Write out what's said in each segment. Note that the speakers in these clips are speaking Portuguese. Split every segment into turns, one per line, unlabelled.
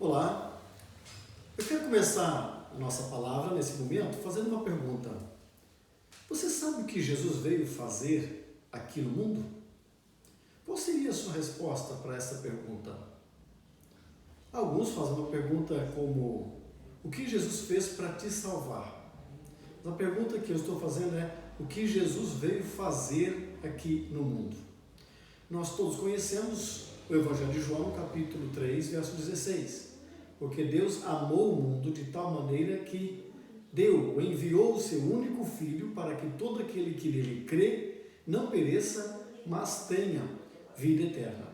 Olá, eu quero começar a nossa palavra nesse momento fazendo uma pergunta. Você sabe o que Jesus veio fazer aqui no mundo? Qual seria a sua resposta para essa pergunta? Alguns fazem uma pergunta como: o que Jesus fez para te salvar? A pergunta que eu estou fazendo é: o que Jesus veio fazer aqui no mundo? Nós todos conhecemos o Evangelho de João, capítulo 3, verso 16. Porque Deus amou o mundo de tal maneira que enviou o seu único Filho para que todo aquele que nele crê não pereça, mas tenha vida eterna.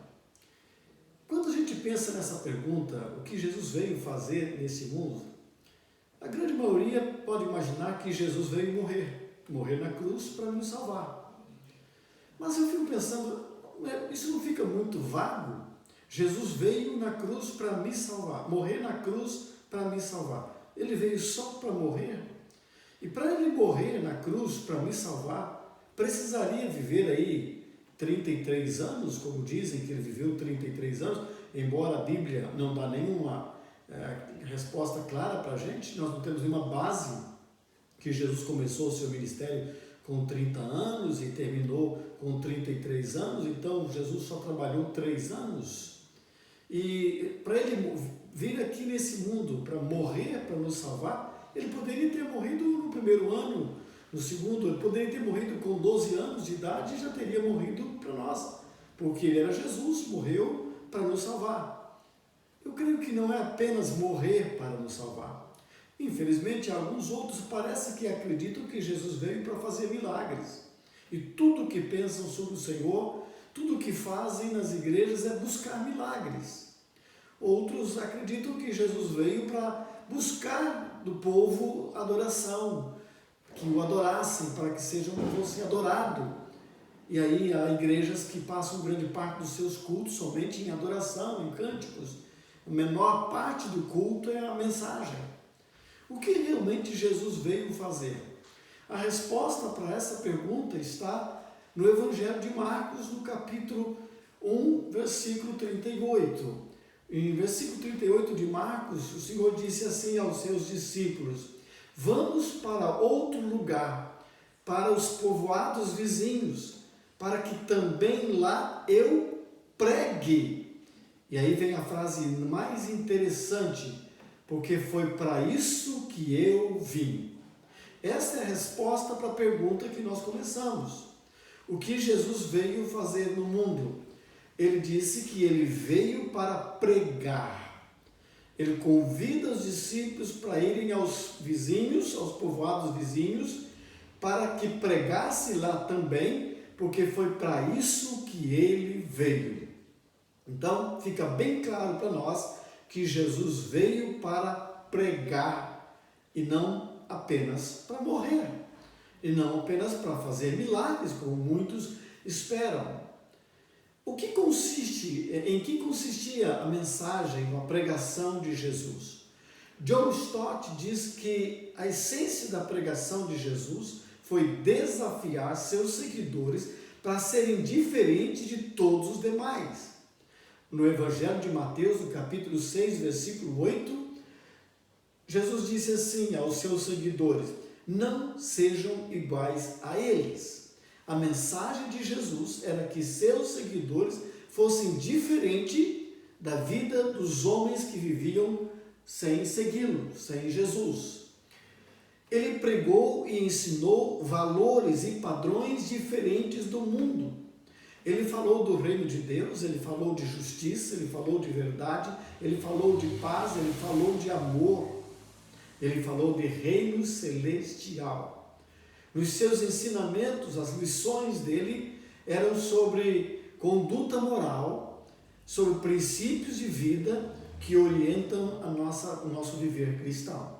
Quando a gente pensa nessa pergunta, o que Jesus veio fazer nesse mundo, a grande maioria pode imaginar que Jesus veio morrer na cruz para nos salvar. Mas eu fico pensando, isso não fica muito vago? Jesus veio na cruz para me salvar, morrer na cruz para me salvar. Ele veio só para morrer? E para ele morrer na cruz para me salvar, precisaria viver aí 33 anos, como dizem que ele viveu 33 anos, embora a Bíblia não dá nenhuma resposta clara para a gente, nós não temos nenhuma base que Jesus começou o seu ministério com 30 anos e terminou com 33 anos, então Jesus só trabalhou 3 anos. E para ele vir aqui nesse mundo, para morrer, para nos salvar, ele poderia ter morrido no primeiro ano, no segundo, ele poderia ter morrido com 12 anos de idade e já teria morrido para nós, porque ele era Jesus, morreu para nos salvar. Eu creio que não é apenas morrer para nos salvar. Infelizmente, alguns outros parece que acreditam que Jesus veio para fazer milagres. E tudo que pensam sobre o Senhor, tudo que fazem nas igrejas é buscar milagres. Outros acreditam que Jesus veio para buscar do povo adoração, que o adorassem, para que fossem adorados. E aí há igrejas que passam grande parte dos seus cultos somente em adoração, em cânticos. A menor parte do culto é a mensagem. O que realmente Jesus veio fazer? A resposta para essa pergunta está no Evangelho de Marcos, no capítulo 1, versículo 38. Em versículo 38 de Marcos, o Senhor disse assim aos seus discípulos: vamos para outro lugar, para os povoados vizinhos, para que também lá eu pregue. E aí vem a frase mais interessante: porque foi para isso que eu vim. Esta é a resposta para a pergunta que nós começamos. O que Jesus veio fazer no mundo? Ele disse que ele veio para pregar. Ele convida os discípulos para irem aos vizinhos, aos povoados vizinhos, para que pregasse lá também, porque foi para isso que ele veio. Então, fica bem claro para nós que Jesus veio para pregar e não apenas para morrer, e não apenas para fazer milagres, como muitos esperam. Em que consistia a mensagem, a pregação de Jesus? John Stott diz que a essência da pregação de Jesus foi desafiar seus seguidores para serem diferentes de todos os demais. No Evangelho de Mateus, no capítulo 6, versículo 8, Jesus disse assim aos seus seguidores: não sejam iguais a eles. A mensagem de Jesus era que seus seguidores fossem diferentes da vida dos homens que viviam sem segui-lo, sem Jesus. Ele pregou e ensinou valores e padrões diferentes do mundo. Ele falou do reino de Deus, ele falou de justiça, ele falou de verdade, ele falou de paz, ele falou de amor, ele falou de reino celestial. Nos seus ensinamentos, as lições dele eram sobre conduta moral, sobre princípios de vida que orientam o nosso viver cristão.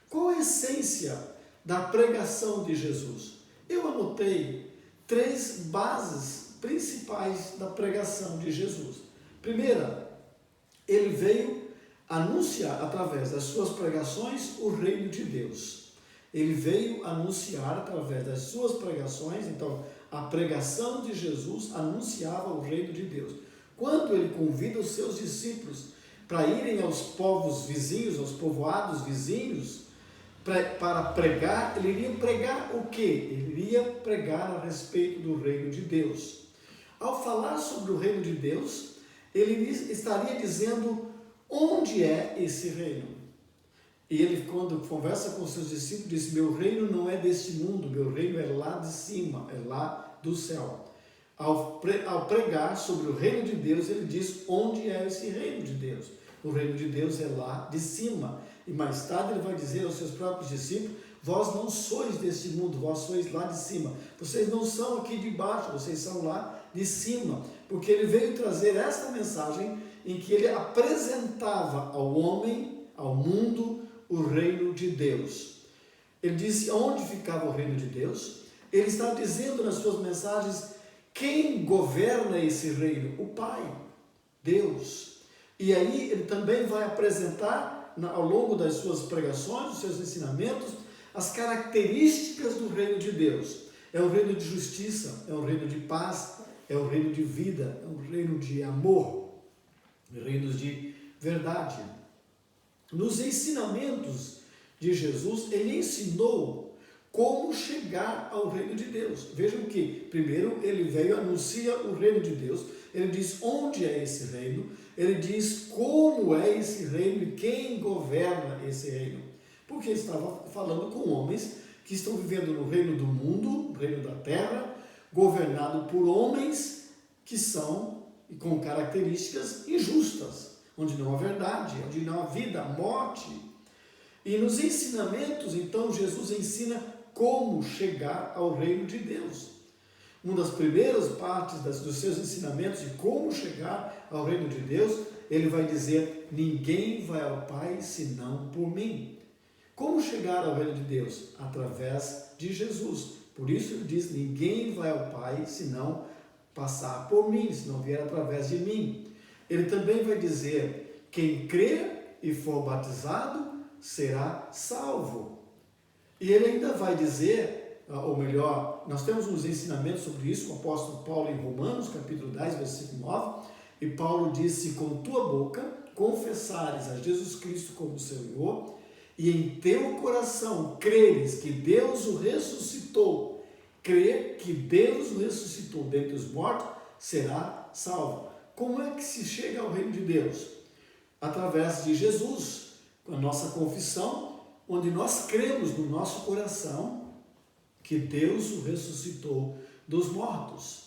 Qual a essência da pregação de Jesus? Eu anotei 3 bases principais da pregação de Jesus. Primeira, ele veio anunciar através das suas pregações o reino de Deus. Ele veio anunciar através das suas pregações, então a pregação de Jesus anunciava o reino de Deus. Quando ele convida os seus discípulos para irem aos povos vizinhos, aos povoados vizinhos, para pregar. Ele iria pregar o quê? Ele iria pregar a respeito do reino de Deus. Ao falar sobre o reino de Deus, ele estaria dizendo onde é esse reino. E ele, quando conversa com seus discípulos, diz: meu reino não é deste mundo, meu reino é lá de cima, é lá do céu. Ao pregar sobre o reino de Deus, ele diz onde é esse reino de Deus. O reino de Deus é lá de cima. E mais tarde ele vai dizer aos seus próprios discípulos: vós não sois deste mundo, vós sois lá de cima. Vocês não são aqui de baixo, vocês são lá de cima. Porque ele veio trazer esta mensagem em que ele apresentava ao homem, ao mundo, o reino de Deus. Ele disse onde ficava o reino de Deus. Ele está dizendo nas suas mensagens quem governa esse reino: o Pai, Deus. E aí ele também vai apresentar ao longo das suas pregações, dos seus ensinamentos, as características do reino de Deus. É um reino de justiça, é um reino de paz, é um reino de vida, é um reino de amor, reino de verdade. Nos ensinamentos de Jesus, ele ensinou como chegar ao reino de Deus. Vejam que, primeiro, ele veio, anuncia o reino de Deus, ele diz onde é esse reino, ele diz como é esse reino e quem governa esse reino. Porque ele estava falando com homens que estão vivendo no reino do mundo, no reino da terra, governado por homens que são com características injustas, onde não há verdade, onde não há vida, há morte. E nos ensinamentos, então, Jesus ensina como chegar ao reino de Deus. Uma das primeiras partes dos seus ensinamentos de como chegar ao reino de Deus, ele vai dizer: ninguém vai ao Pai senão por mim. Como chegar ao reino de Deus? Através de Jesus. Por isso ele diz: ninguém vai ao Pai senão passar por mim, se não vier através de mim. Ele também vai dizer: quem crer e for batizado será salvo. E ele ainda vai dizer, ou melhor, nós temos uns ensinamentos sobre isso com o apóstolo Paulo em Romanos, capítulo 10, versículo 9, e Paulo diz: se com tua boca confessares a Jesus Cristo como Senhor, e em teu coração creres que Deus o ressuscitou, crer que Deus o ressuscitou dentre os mortos, será salvo. Como é que se chega ao reino de Deus? Através de Jesus, com a nossa confissão, onde nós cremos no nosso coração que Deus o ressuscitou dos mortos.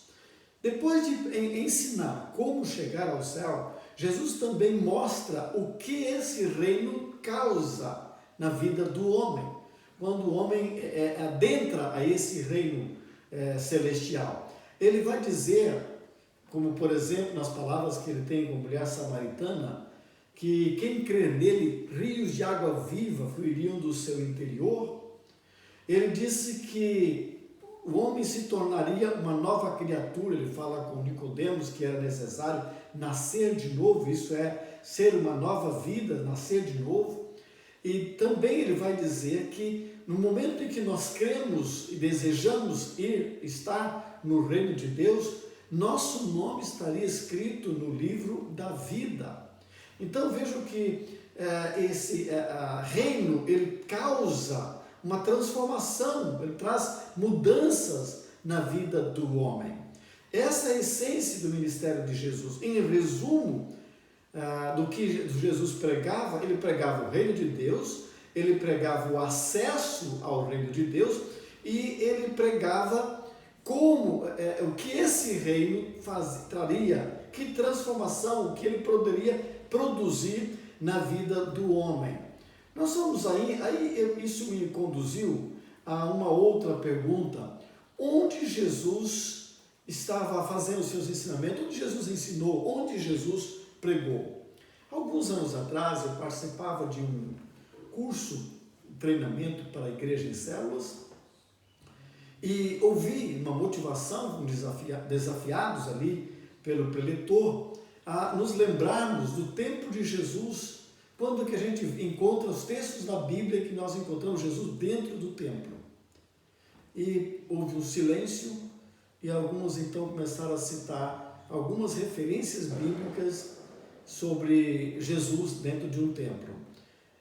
Depois de ensinar como chegar ao céu, Jesus também mostra o que esse reino causa na vida do homem. Quando o homem adentra a esse reino celestial, ele vai dizer, como por exemplo nas palavras que ele tem com a mulher samaritana, que quem crer nele, rios de água viva fluiriam do seu interior. Ele disse que o homem se tornaria uma nova criatura. Ele fala com Nicodemos que era necessário nascer de novo, isso é, ser uma nova vida, nascer de novo. E também ele vai dizer que no momento em que nós cremos e desejamos estar no reino de Deus, nosso nome estaria escrito no livro da vida. Então vejam que esse reino, ele causa uma transformação, ele traz mudanças na vida do homem. Essa é a essência do ministério de Jesus. Em resumo, do que Jesus pregava, ele pregava o reino de Deus, ele pregava o acesso ao reino de Deus e ele pregava como, o que esse reino traria, que transformação, o que ele poderia produzir na vida do homem. Nós vamos isso me conduziu a uma outra pergunta: onde Jesus estava fazendo os seus ensinamentos, onde Jesus ensinou, onde Jesus pregou? Alguns anos atrás eu participava de um curso, treinamento para a igreja em células, e ouvi uma motivação, desafiados ali pelo preletor, a nos lembrarmos do tempo de Jesus, quando que a gente encontra os textos da Bíblia que nós encontramos Jesus dentro do templo. E houve um silêncio e alguns então começaram a citar algumas referências bíblicas sobre Jesus dentro de um templo.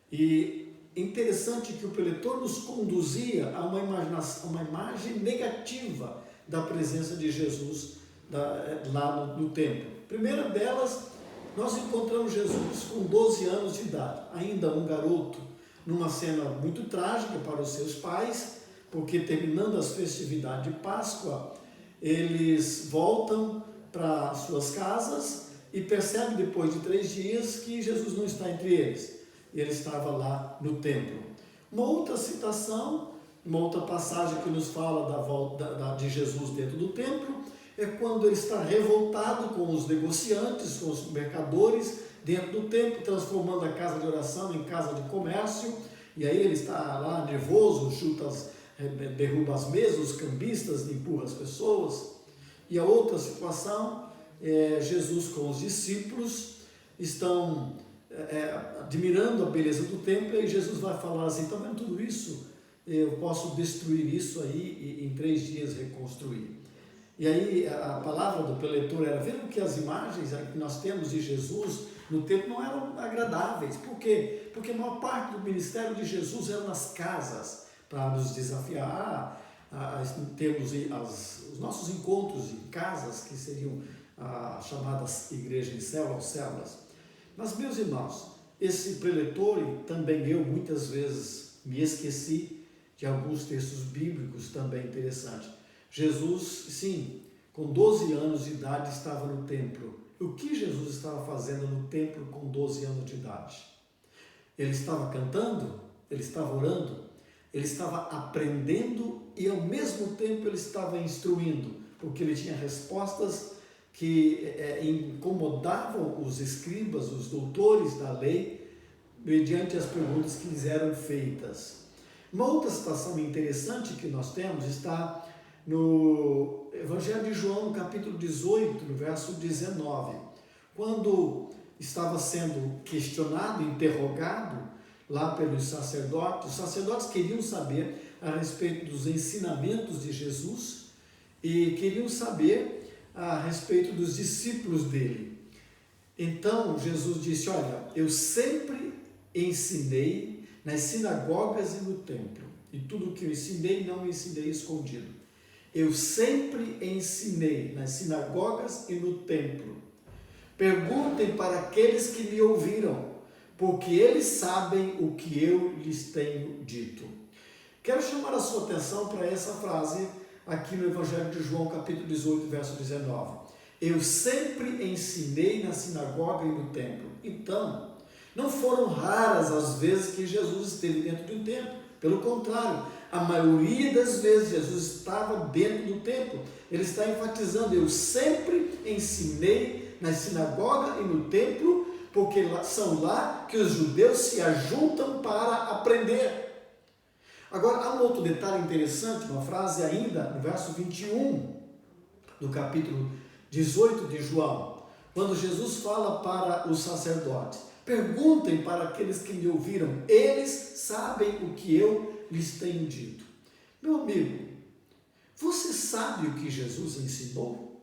E interessante que o preletor nos conduzia a uma imagem negativa da presença de Jesus lá no templo. Primeira delas, nós encontramos Jesus com 12 anos de idade, ainda um garoto, numa cena muito trágica para os seus pais, porque terminando as festividades de Páscoa, eles voltam para suas casas e percebem depois de 3 dias que Jesus não está entre eles. Ele estava lá no templo. Uma outra citação, uma outra passagem que nos fala da volta de Jesus dentro do templo, é quando ele está revoltado com os negociantes, com os mercadores dentro do templo, transformando a casa de oração em casa de comércio, e aí ele está lá nervoso, derruba as mesas, os cambistas, empurra as pessoas. E a outra situação é Jesus com os discípulos, estão admirando a beleza do templo, e Jesus vai falar assim: está vendo tudo isso? Eu posso destruir isso aí e em 3 dias reconstruir. E aí a palavra do preletor era: vendo que as imagens que nós temos de Jesus no templo não eram agradáveis. Por quê? Porque a maior parte do ministério de Jesus era nas casas, para nos desafiar a termos os nossos encontros em casas, que seriam chamadas igrejas de células. Mas, meus irmãos, esse preletor, e também eu muitas vezes me esqueci de alguns textos bíblicos também interessantes. Jesus, sim, com 12 anos de idade estava no templo. O que Jesus estava fazendo no templo com 12 anos de idade? Ele estava cantando? Ele estava orando? Ele estava aprendendo e ao mesmo tempo ele estava instruindo, porque ele tinha respostas que incomodavam os escribas, os doutores da lei, mediante as perguntas que lhes eram feitas. Uma outra citação interessante que nós temos está no Evangelho de João, no capítulo 18, no verso 19, quando estava sendo questionado, interrogado lá pelos sacerdotes. Os sacerdotes queriam saber a respeito dos ensinamentos de Jesus e queriam saber a respeito dos discípulos dele. Então Jesus disse: olha, eu sempre ensinei nas sinagogas e no templo, e tudo o que eu ensinei não ensinei escondido. Eu sempre ensinei nas sinagogas e no templo. Perguntem para aqueles que me ouviram, porque eles sabem o que eu lhes tenho dito. Quero chamar a sua atenção para essa frase aqui no Evangelho de João, capítulo 18, verso 19. Eu sempre ensinei na sinagoga e no templo. Então, não foram raras as vezes que Jesus esteve dentro de um templo. Pelo contrário, a maioria das vezes Jesus estava dentro do templo. Ele está enfatizando: eu sempre ensinei na sinagoga e no templo, porque são lá que os judeus se ajuntam para aprender. Agora, há um outro detalhe interessante, uma frase ainda no verso 21 do capítulo 18 de João, quando Jesus fala para os sacerdotes: perguntem para aqueles que me ouviram, eles sabem o que eu lhes tenho dito. Meu amigo, você sabe o que Jesus ensinou?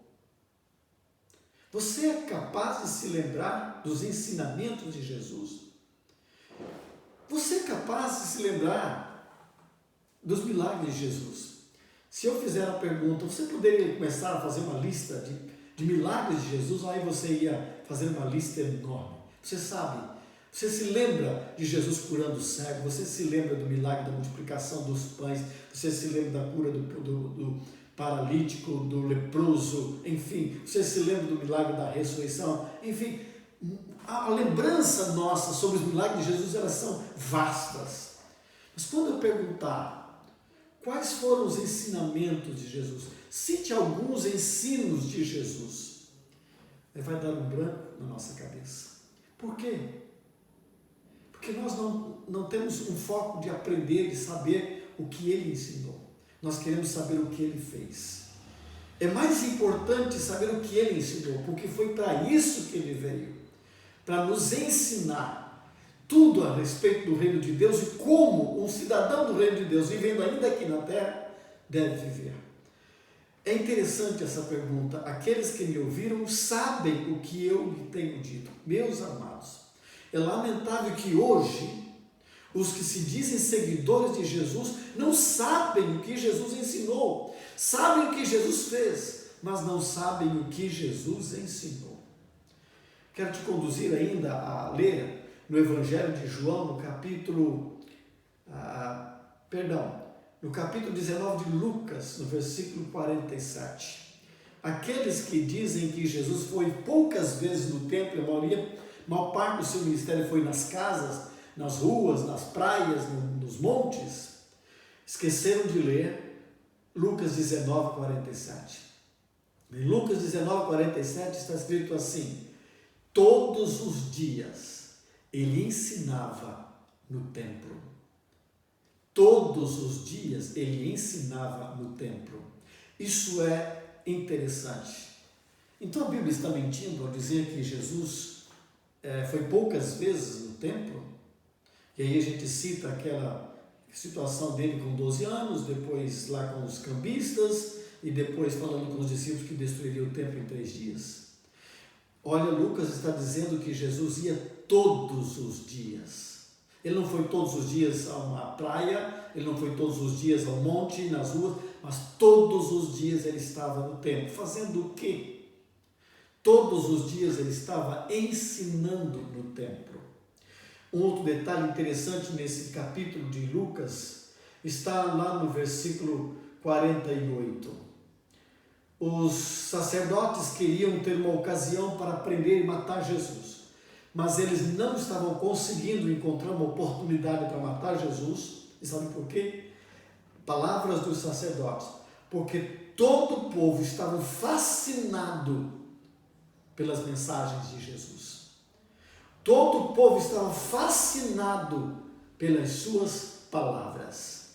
Você é capaz de se lembrar dos ensinamentos de Jesus? Você é capaz de se lembrar dos milagres de Jesus? Se eu fizer a pergunta, você poderia começar a fazer uma lista de milagres de Jesus? Aí você ia fazer uma lista enorme. Você sabe, você se lembra de Jesus curando o cego, você se lembra do milagre da multiplicação dos pães, você se lembra da cura do paralítico, do leproso, enfim, você se lembra do milagre da ressurreição, enfim, a lembrança nossa sobre os milagres de Jesus, elas são vastas. Mas quando eu perguntar quais foram os ensinamentos de Jesus, cite alguns ensinos de Jesus, aí vai dar um branco na nossa cabeça. Por quê? Porque nós não temos um foco de aprender, de saber o que ele ensinou. Nós queremos saber o que ele fez. É mais importante saber o que ele ensinou, porque foi para isso que ele veio, para nos ensinar tudo a respeito do reino de Deus e como um cidadão do reino de Deus, vivendo ainda aqui na terra, deve viver. É interessante essa pergunta. Aqueles que me ouviram sabem o que eu lhe tenho dito. Meus amados, é lamentável que hoje os que se dizem seguidores de Jesus não sabem o que Jesus ensinou, sabem o que Jesus fez, mas não sabem o que Jesus ensinou. Quero te conduzir ainda a ler no Evangelho de João, no capítulo 19 de Lucas, no versículo 47. Aqueles que dizem que Jesus foi poucas vezes no templo, a maior parte do seu ministério foi nas casas, nas ruas, nas praias, nos montes, esqueceram de ler Lucas 19, 47. Em Lucas 19, 47 está escrito assim: todos os dias ele ensinava no templo. Todos os dias ele ensinava no templo. Isso é interessante. Então a Bíblia está mentindo ao dizer que Jesus foi poucas vezes no templo? E aí a gente cita aquela situação dele com 12 anos, depois lá com os cambistas, e depois falando com os discípulos que destruiria o templo em 3 dias. Olha, Lucas está dizendo que Jesus ia todos os dias. Ele não foi todos os dias a uma praia, ele não foi todos os dias ao monte, nas ruas, mas todos os dias ele estava no templo. Fazendo o quê? Todos os dias ele estava ensinando no templo. Um outro detalhe interessante nesse capítulo de Lucas está lá no versículo 48. Os sacerdotes queriam ter uma ocasião para prender e matar Jesus, mas eles não estavam conseguindo encontrar uma oportunidade para matar Jesus. E sabe por quê? Palavras dos sacerdotes: porque todo o povo estava fascinado pelas mensagens de Jesus. Todo o povo estava fascinado pelas suas palavras.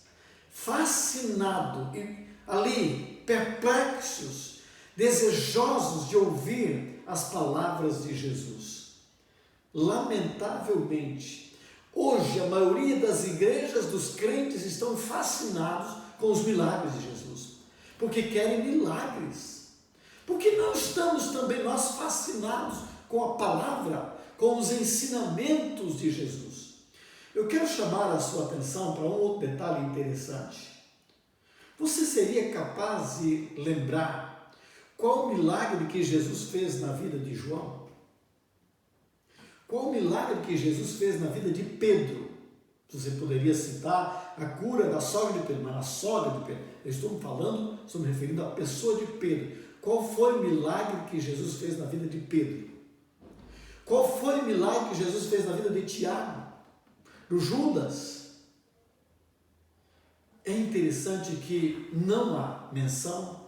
Fascinado, e ali, perplexos, desejosos de ouvir as palavras de Jesus. Lamentavelmente, hoje a maioria das igrejas dos crentes estão fascinados com os milagres de Jesus, porque querem milagres. Por que não estamos também nós fascinados com a palavra, com os ensinamentos de Jesus? Eu quero chamar a sua atenção para um outro detalhe interessante. Você seria capaz de lembrar qual o milagre que Jesus fez na vida de João? Qual o milagre que Jesus fez na vida de Pedro? Você poderia citar a cura da sogra de Pedro, mas a sogra de Pedro. Eu estou me referindo à pessoa de Pedro. Qual foi o milagre que Jesus fez na vida de Pedro? Qual foi o milagre que Jesus fez na vida de Tiago, do Judas? É interessante que não há menção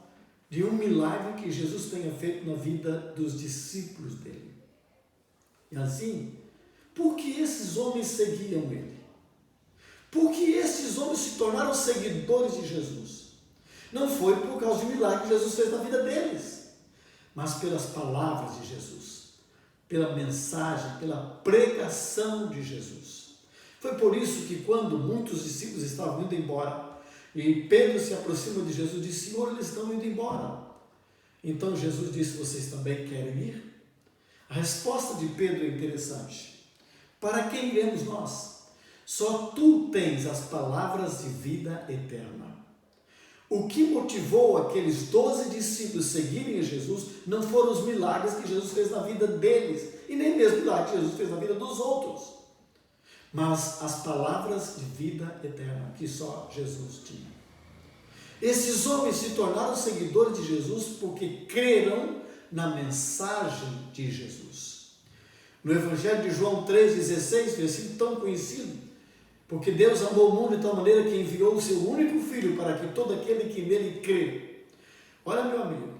de um milagre que Jesus tenha feito na vida dos discípulos dele. E assim, por que esses homens seguiam ele? Por que esses homens se tornaram seguidores de Jesus? Não foi por causa de milagre que Jesus fez na vida deles, mas pelas palavras de Jesus, pela mensagem, pela pregação de Jesus. Foi por isso que quando muitos discípulos estavam indo embora, e Pedro se aproxima de Jesus e diz: Senhor, eles estão indo embora. Então Jesus disse: vocês também querem ir? A resposta de Pedro é interessante. Para quem iremos nós? Só tu tens as palavras de vida eterna. O que motivou aqueles 12 discípulos seguirem a Jesus não foram os milagres que Jesus fez na vida deles, e nem mesmo os milagres que Jesus fez na vida dos outros, mas as palavras de vida eterna que só Jesus tinha. Esses homens se tornaram seguidores de Jesus porque creram na mensagem de Jesus. No Evangelho de João 3,16, versículo tão conhecido: porque Deus amou o mundo de tal maneira que enviou o seu único Filho para que todo aquele que nele crê. Olha, meu amigo,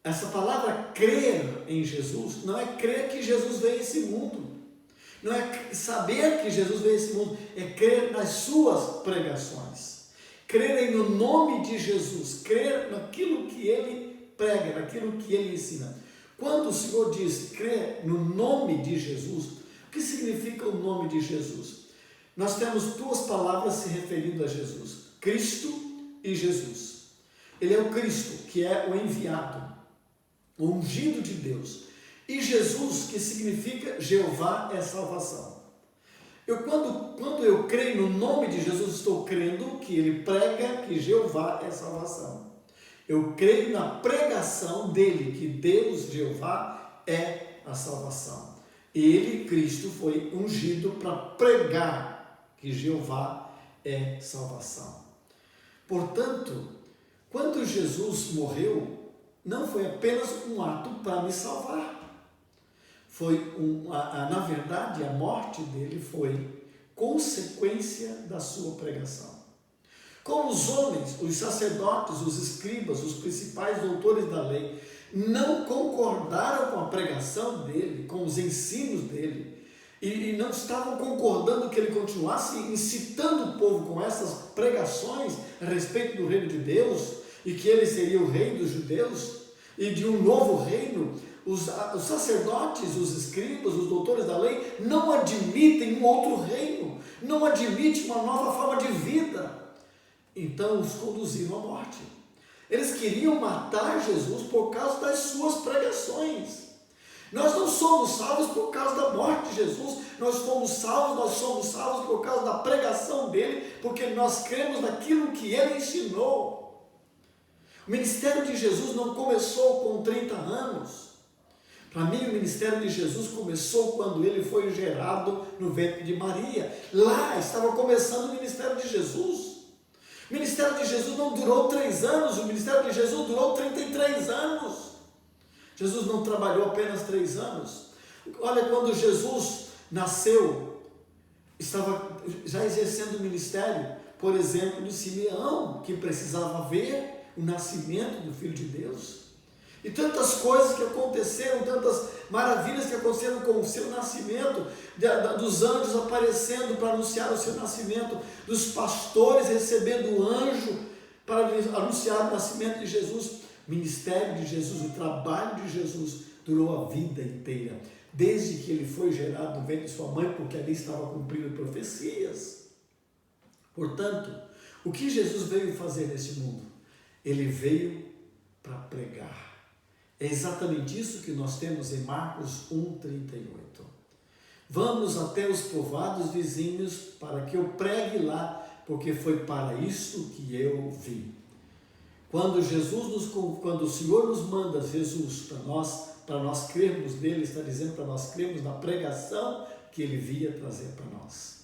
essa palavra crer em Jesus não é crer que Jesus veio a esse mundo, não é saber que Jesus veio a esse mundo, é crer nas suas pregações, crerem no nome de Jesus, crer naquilo que ele prega, naquilo que ele ensina. Quando o Senhor diz crer no nome de Jesus, o que significa o nome de Jesus? Nós temos duas palavras se referindo a Jesus: Cristo e Jesus. Ele é o Cristo, que é o enviado, o ungido de Deus. E Jesus, que significa Jeová é salvação. Quando eu creio no nome de Jesus, estou crendo que ele prega que Jeová é salvação. Eu creio na pregação dele, que Deus, Jeová, é a salvação. Ele, Cristo, foi ungido para pregar que Jeová é salvação. Portanto, quando Jesus morreu, não foi apenas um ato para me salvar. Na verdade, a morte dele foi consequência da sua pregação. Como os homens, os sacerdotes, os escribas, os principais doutores da lei, não concordaram com a pregação dele, com os ensinos dele, e não estavam concordando que ele continuasse incitando o povo com essas pregações a respeito do reino de Deus, e que ele seria o rei dos judeus, e de um novo reino, os sacerdotes, os escribas, os doutores da lei, não admitem um outro reino, não admitem uma nova forma de vida. Então os conduziram à morte. Eles queriam matar Jesus por causa das suas pregações. Nós não somos salvos por causa da morte de Jesus, nós somos salvos por causa da pregação dele, porque nós cremos naquilo que ele ensinou. O ministério de Jesus não começou com 30 anos. Para mim, o ministério de Jesus começou quando ele foi gerado no ventre de Maria. Lá estava começando o ministério de Jesus. O ministério de Jesus não durou 3 anos, o ministério de Jesus durou 33 anos. Jesus não trabalhou apenas 3 anos. Olha, quando Jesus nasceu, estava já exercendo o ministério, por exemplo, de Simeão, que precisava ver o nascimento do Filho de Deus. E tantas coisas que aconteceram, tantas maravilhas que aconteceram com o seu nascimento, dos anjos aparecendo para anunciar o seu nascimento, dos pastores recebendo o anjo para anunciar o nascimento de Jesus. O ministério de Jesus, o trabalho de Jesus durou a vida inteira, desde que ele foi gerado no ventre de sua mãe, porque ali estava cumprindo profecias. Portanto, o que Jesus veio fazer nesse mundo? Ele veio para pregar. É exatamente isso que nós temos em Marcos 1,38. Vamos até os povoados vizinhos para que eu pregue lá, porque foi para isto que eu vim. Quando o Senhor nos manda Jesus para nós crermos nele, está dizendo para nós crermos na pregação que ele via trazer para nós.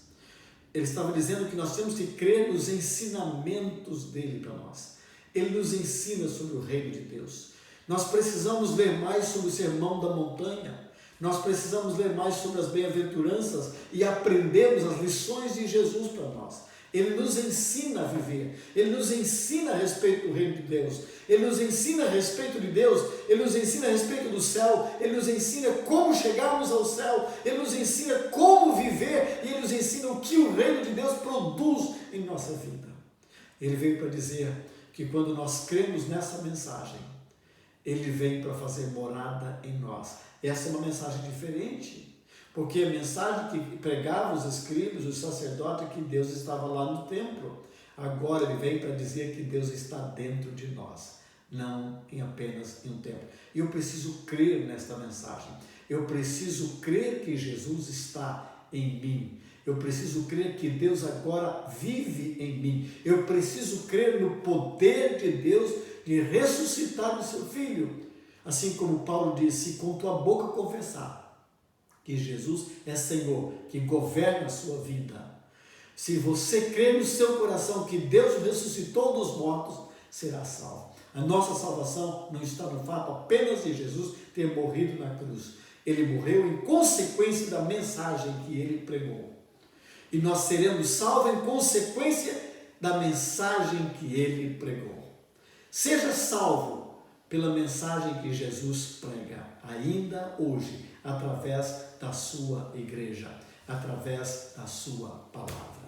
Ele estava dizendo que nós temos que crer nos ensinamentos dele para nós. Ele nos ensina sobre o reino de Deus. Nós precisamos ler mais sobre o Sermão da Montanha. Nós precisamos ler mais sobre as bem-aventuranças e aprendermos as lições de Jesus para nós. Ele nos ensina a viver. Ele nos ensina a respeito do reino de Deus. Ele nos ensina a respeito de Deus. Ele nos ensina a respeito do céu. Ele nos ensina como chegarmos ao céu. Ele nos ensina como viver. E ele nos ensina o que o reino de Deus produz em nossa vida. Ele veio para dizer que quando nós cremos nessa mensagem, ele vem para fazer morada em nós. Essa é uma mensagem diferente, porque a mensagem que pregavam os escribas, os sacerdotes, é que Deus estava lá no templo. Agora ele vem para dizer que Deus está dentro de nós, não apenas em um templo. E eu preciso crer nesta mensagem. Eu preciso crer que Jesus está em mim. Eu preciso crer que Deus agora vive em mim. Eu preciso crer no poder de Deus de ressuscitar o seu Filho. Assim como Paulo disse, se com tua boca confessar que Jesus é Senhor, que governa a sua vida. Se você crer no seu coração que Deus o ressuscitou dos mortos, será salvo. A nossa salvação não está no fato apenas de Jesus ter morrido na cruz. Ele morreu em consequência da mensagem que ele pregou. E nós seremos salvos em consequência da mensagem que ele pregou. Seja salvo pela mensagem que Jesus prega, ainda hoje, através da sua igreja, através da sua palavra.